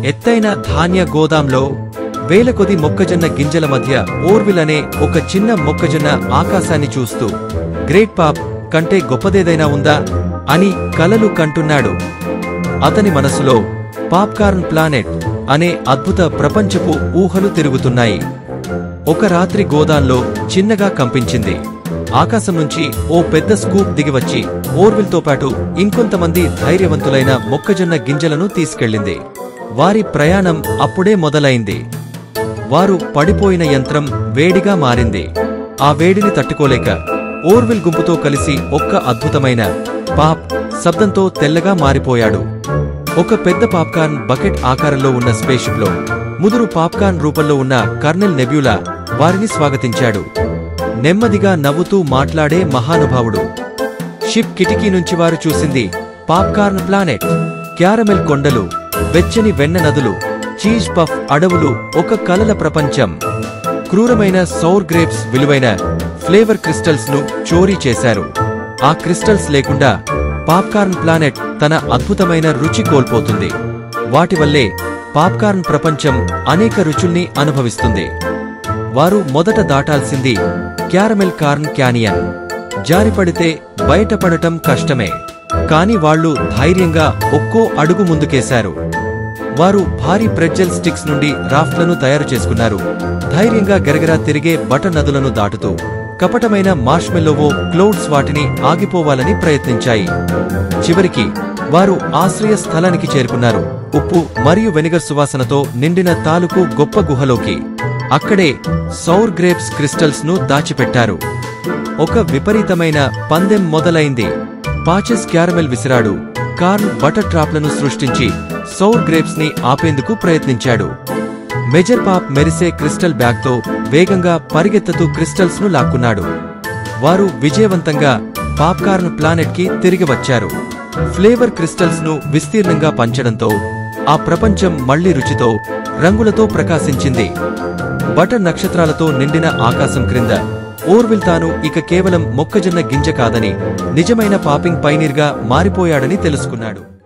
ఎత్తైన ధాన్య గోదాంలో వేల కొద్ది మొక్కజొన్న గింజల మధ్య ఓర్విల్ అనే ఒక చిన్న మొక్కజొన్న ఆకాశాన్ని చూస్తూ గ్రేట్ పాప్ కంటే గొప్పదేదైనా ఉందా అని కలలు కంటున్నాడు. అతని మనసులో పాప్కార్న్ ప్లానెట్ అనే అద్భుత ప్రపంచపు ఊహలు తిరుగుతున్నాయి. ఒక రాత్రి గోదాంలో చిన్నగా కంపించింది. ఆకాశం నుంచి ఓ పెద్ద స్కూప్ దిగివచ్చి ఓర్విల్తో పాటు ఇంకొంతమంది ధైర్యవంతులైన మొక్కజొన్న గింజలను తీసుకెళ్ళింది. వారి ప్రయాణం అప్పుడే మొదలైంది. వారు పడిపోయిన యంత్రం వేడిగా మారింది. ఆ వేడిని తట్టుకోలేక ఓర్విల్ గుంపుతో కలిసి ఒక్క అద్భుతమైన పాప్ శబ్దంతో తెల్లగా మారిపోయాడు. ఒక పెద్ద పాప్కార్న్ బకెట్ ఆకారంలో ఉన్న స్పేషిప్ లో ముదురు పాప్కార్న్ రూపంలో ఉన్న కర్నెల్ నెబ్యులా వారిని స్వాగతించాడు. నెమ్మదిగా నవ్వుతూ మాట్లాడే మహానుభావుడు. షిప్ కిటికీ నుంచి వారు చూసింది పాప్కార్న్ ప్లానెట్. క్యారమెల్ కొండలు, వెచ్చని వెన్న నదులు, చీజ్ పఫ్ అడవులు, ఒక కలల ప్రపంచం. క్రూరమైన సౌర్ గ్రేప్స్ విలువైన ఫ్లేవర్ క్రిస్టల్స్ ను చోరీ చేశారు. ఆ క్రిస్టల్స్ లేకుండా పాప్కార్న్ ప్లానెట్ తన అద్భుతమైన రుచి కోల్పోతుంది. వాటి వల్లే పాప్కార్న్ ప్రపంచం అనేక రుచుల్ని అనుభవిస్తుంది. వారు మొదట దాటాల్సింది క్యారమెల్ కార్న్ క్యానియన్. జారిపడితే బయటపడటం కష్టమే. కాని వాళ్లు ధైర్యంగా ఒక్కో అడుగు ముందుకేశారు. వారు భారీ ప్రెట్జెల్ స్టిక్స్ నుండి రాఫ్ట్లను తయారు చేసుకున్నారు. ధైర్యంగా గెరగరా తిరిగే బటర్ నదులను దాటుతూ కపటమైన మార్ష్మెల్లోవో క్లౌడ్స్ వాటిని ఆగిపోవాలని ప్రయత్నించాయి. చివరికి వారు ఆశ్రయ స్థలానికి చేరుకున్నారు. ఉప్పు మరియు వెనిగర్ సువాసనతో నిండిన తాలూకు గొప్ప గుహలోకి. అక్కడే సౌర్ గ్రేప్స్ క్రిస్టల్స్ ను దాచిపెట్టారు. ఒక విపరీతమైన పందెం మొదలైంది. పాచెస్ క్యారమెల్ విసిరాడు. కార్న్ బటర్ ట్రాప్లను సృష్టించి సౌర్ గ్రేప్స్ ని ఆపేందుకు ప్రయత్నించాడు. మెజర్ పాప్ మెరిసే క్రిస్టల్ బ్యాగ్తో వేగంగా పరిగెత్తుతూ క్రిస్టల్స్ ను లాక్కున్నాడు. వారు విజయవంతంగా పాప్కార్న్ ప్లానెట్ కి తిరిగి వచ్చారు. ఫ్లేవర్ క్రిస్టల్స్ ను విస్తీర్ణంగా పంచడంతో ఆ ప్రపంచం మళ్లీ రుచితో, రంగులతో ప్రకాశించింది. బటర్ నక్షత్రాలతో నిండిన ఆకాశం క్రింద ఓర్విల్ తాను ఇక కేవలం మొక్కజొన్న గింజ కాదని, నిజమైన పాపింగ్ పైనీర్గా మారిపోయాడని తెలుసుకున్నాడు.